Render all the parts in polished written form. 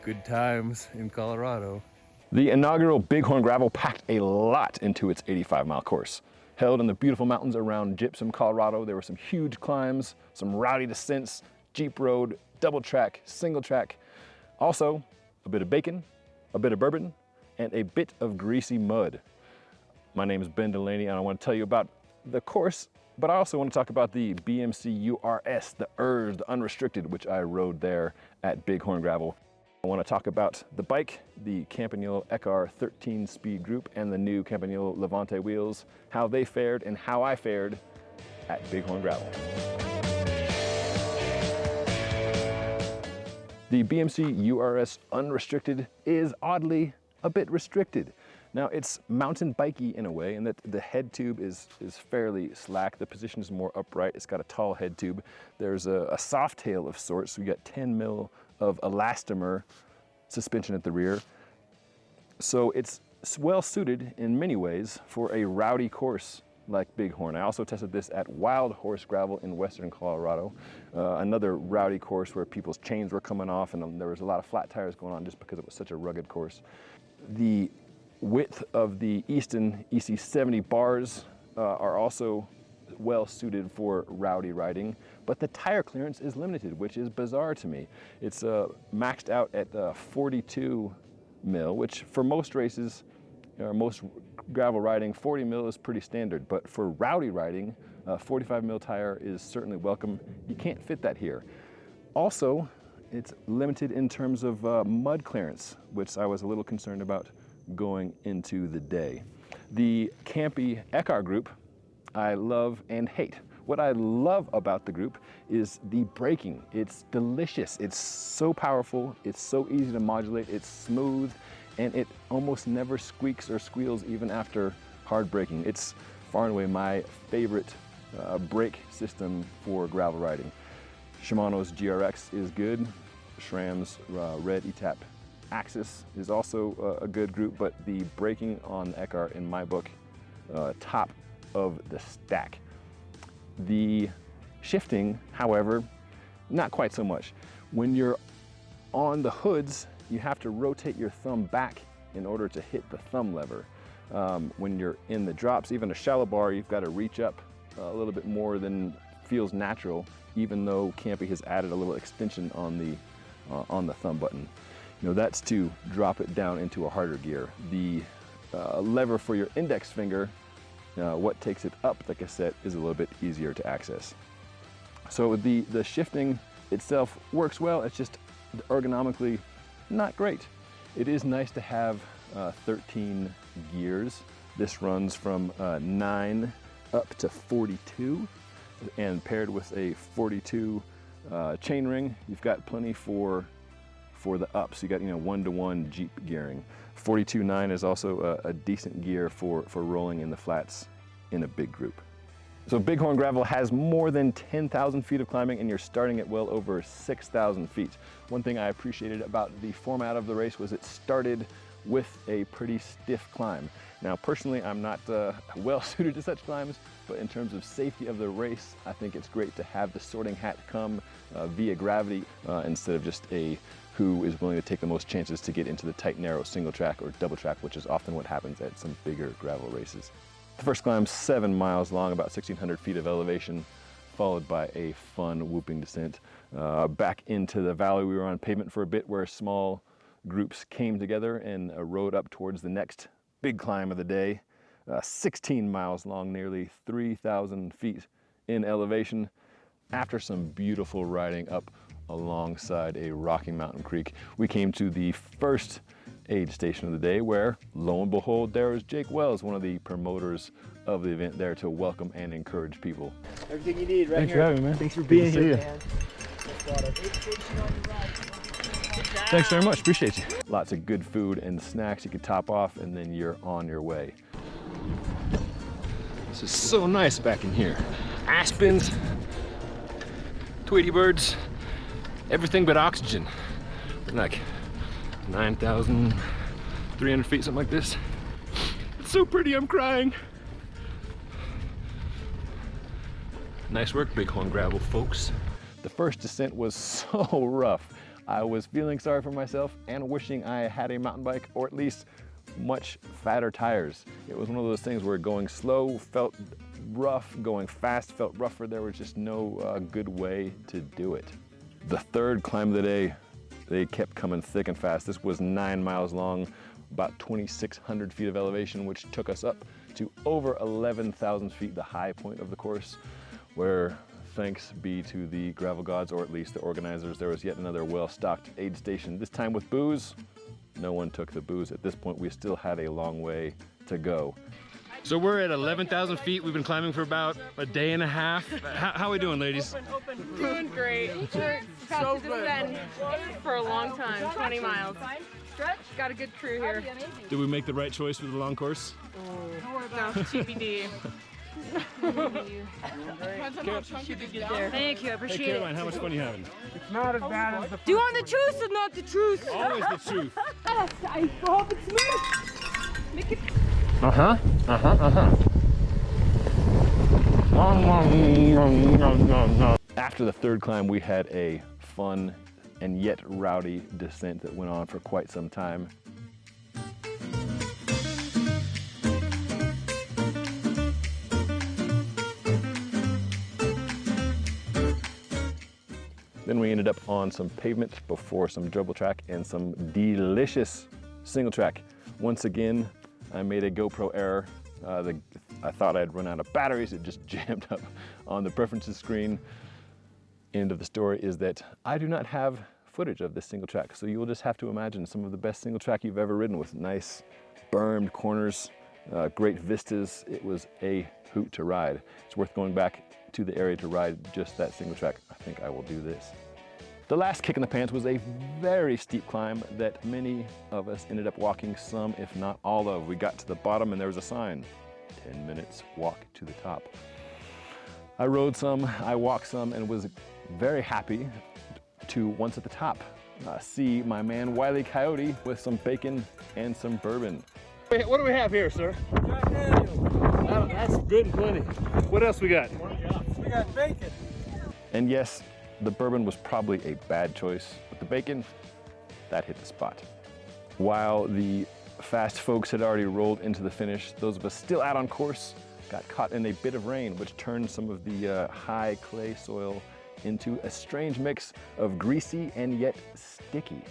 Good times in Colorado. The inaugural Bighorn Gravel packed a lot into its 85-mile course. Held in the beautiful mountains around Gypsum, Colorado, there were some huge climbs, some rowdy descents, jeep road, double track, single track. Also, a bit of bacon, a bit of bourbon, and a bit of greasy mud. My name is Ben Delaney, and I want to tell you about the course, but I also want to talk about the BMC URS, the URS, the unrestricted, which I rode there at Bighorn Gravel. I want to talk about the bike, the Campagnolo Ekar 13-speed group, and the new Campagnolo Levante wheels, how they fared and how I fared at Bighorn Gravel. The BMC URS Unrestricted is oddly a bit restricted. Now it's mountain bikey in a way, in that the head tube is fairly slack. The position is more upright. It's got a tall head tube. There's a soft tail of sorts. So we got 10 mil of elastomer suspension at the rear. So it's well suited in many ways for a rowdy course like Bighorn. I also tested this at Wild Horse Gravel in western Colorado, another rowdy course where people's chains were coming off and there was a lot of flat tires going on just because it was such a rugged course. The width of the Easton EC70 bars are also well suited for rowdy riding, but the tire clearance is limited, which is bizarre to me. It's maxed out at 42 mil, which for most races, most gravel riding, 40 mil is pretty standard, but for rowdy riding, 45 mil tire is certainly welcome. You can't fit that here. Also, it's limited in terms of mud clearance, which I was a little concerned about going into the day. The Campy Ekar group, I love and hate. What I love about the group is the braking. It's delicious. It's so powerful. It's so easy to modulate. It's smooth, and it almost never squeaks or squeals even after hard braking. It's far and away my favorite brake system for gravel riding. Shimano's GRX is good. SRAM's red ETAP Axis is also a good group, but the braking on Ekar, in my book, top of the stack. The shifting, however, not quite so much. When you're on the hoods, you have to rotate your thumb back in order to hit the thumb lever. When you're in the drops, even a shallow bar, you've got to reach up a little bit more than feels natural, even though Campy has added a little extension on the thumb button. You know, that's to drop it down into a harder gear. The lever for your index finger, what takes it up the cassette, is a little bit easier to access. So the shifting itself works well, it's just ergonomically not great. It is nice to have 13 gears. This runs from 9 up to 42, and paired with a 42 chain ring, you've got plenty for the ups. You got, you know, 1-to-1 Jeep gearing. 42.9 is also a decent gear for rolling in the flats in a big group. So Bighorn Gravel has more than 10,000 feet of climbing, and you're starting at well over 6,000 feet. One thing I appreciated about the format of the race was it started with a pretty stiff climb. Now, personally, I'm not well suited to such climbs, but in terms of safety of the race, I think it's great to have the sorting hat come via gravity instead of just a who is willing to take the most chances to get into the tight, narrow single track or double track, which is often what happens at some bigger gravel races. The first climb's 7 miles long, about 1,600 feet of elevation, followed by a fun whooping descent. Back into the valley, we were on pavement for a bit where small groups came together and rode up towards the next big climb of the day. 16 miles long, nearly 3,000 feet in elevation, after some beautiful riding up alongside a rocky mountain creek. We came to the first aid station of the day, where, lo and behold, there was Jake Wells, one of the promoters of the event, there to welcome and encourage people. Everything you need right Thanks here. for having me, man. Thanks for being here, man. Thanks very much, appreciate you. Lots of good food and snacks you can top off, and then you're on your way. This is so nice back in here. Aspens, Tweety birds, everything but oxygen. Like 9,300 feet, something like this. It's so pretty, I'm crying. Nice work, Bighorn Gravel folks. The first descent was so rough. I was feeling sorry for myself and wishing I had a mountain bike, or at least much fatter tires. It was one of those things where going slow felt rough, going fast felt rougher. There was just no good way to do it. The third climb of the day, they kept coming thick and fast. This was 9 miles long, about 2,600 feet of elevation, which took us up to over 11,000 feet, the high point of the course, where thanks be to the gravel gods, or at least the organizers, there was yet another well-stocked aid station, this time with booze. No one took the booze. At this point, we still had a long way to go. So we're at 11,000 feet. We've been climbing for about a day and a half. How are we doing, ladies? Doing great. We're about to descend for a long time, 20 miles. Got a good crew here. Did we make the right choice for the long course? No, TBD. Thank you, I Hey appreciate Caroline, it. how much fun are you having? Do you want the truth or not the truth? Always the truth. I hope it's me. After the third climb, we had a fun and yet rowdy descent that went on for quite some time. Then we ended up on some pavement before some double track and some delicious single track. Once again, I made a GoPro error. I thought I'd run out of batteries. It just jammed up on the preferences screen. End of the story is that I do not have footage of this single track, so you will just have to imagine some of the best single track you've ever ridden, with nice bermed corners, great vistas. It was a hoot to ride. It's worth going back to the area to ride just that single track. I think I will do this. The last kick in the pants was a very steep climb that many of us ended up walking some, if not all of. We got to the bottom and there was a sign, 10 minutes walk to the top. I rode some, I walked some, and was very happy to, once at the top, see my man Wile E. Coyote with some bacon and some bourbon. What do we have here, sir? Jack Daniels. That's good and plenty. What else we got? We got bacon. And yes, the bourbon was probably a bad choice, but the bacon, that hit the spot. While the fast folks had already rolled into the finish, those of us still out on course got caught in a bit of rain, which turned some of the high clay soil into a strange mix of greasy and yet sticky.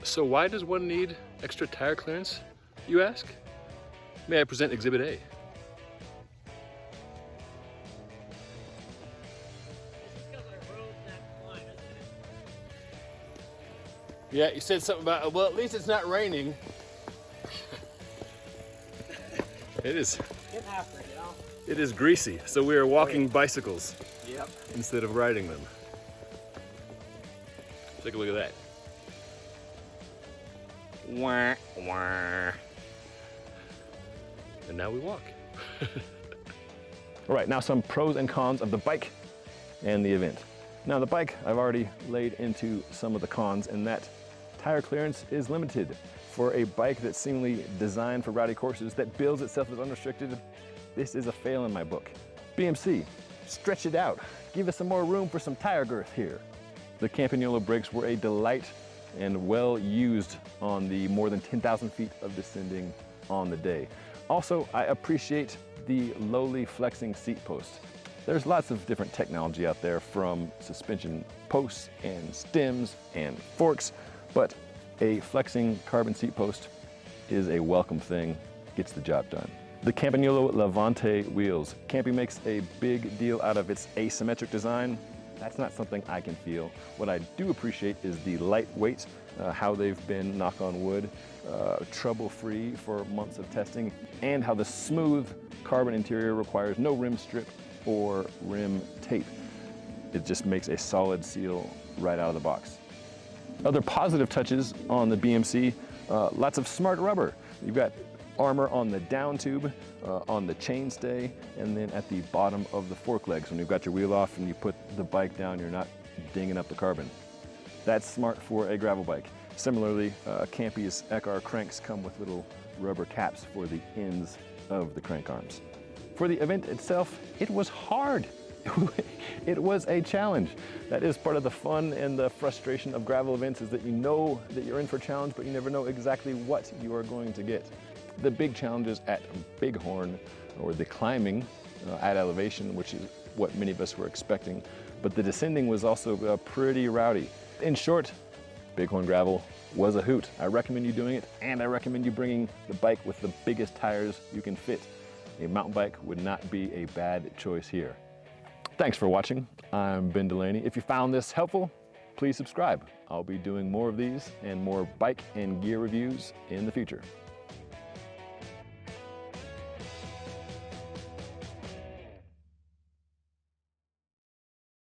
So why does one need extra tire clearance, you ask? May I present Exhibit A? Yeah, you said something about, well, at least it's not raining. It is. It is greasy, so we are walking bicycles instead of riding them. Take a look at that. Wah, wah. And now we walk. All right, now some pros and cons of the bike and the event. Now the bike, I've already laid into some of the cons, and that tire clearance is limited. For a bike that's seemingly designed for rowdy courses, that bills itself as unrestricted, this is a fail in my book. BMC, stretch it out. Give us some more room for some tire girth here. The Campagnolo brakes were a delight and well used on the more than 10,000 feet of descending on the day. Also, I appreciate the lowly flexing seat post. There's lots of different technology out there, from suspension posts and stems and forks, but a flexing carbon seat post is a welcome thing, gets the job done. The Campagnolo Levante wheels. Campy makes a big deal out of its asymmetric design. That's not something I can feel. What I do appreciate is the lightweight, how they've been, knock on wood, trouble-free for months of testing, and how the smooth carbon interior requires no rim strip or rim tape. It just makes a solid seal right out of the box. Other positive touches on the BMC, lots of smart rubber. You've got armor on the down tube, on the chainstay, and then at the bottom of the fork legs. When you've got your wheel off and you put the bike down, you're not dinging up the carbon. That's smart for a gravel bike. Similarly, Campy's Ekar cranks come with little rubber caps for the ends of the crank arms. For the event itself, it was hard. it was a challenge. That is part of the fun and the frustration of gravel events, is that you know that you're in for a challenge, but you never know exactly what you are going to get. The big challenges at Bighorn, or the climbing at elevation, which is what many of us were expecting, but the descending was also pretty rowdy. In short, Bighorn Gravel was a hoot. I recommend you doing it, and I recommend you bringing the bike with the biggest tires you can fit. A mountain bike would not be a bad choice here. Thanks for watching. I'm Ben Delaney. If you found this helpful, please subscribe. I'll be doing more of these and more bike and gear reviews in the future.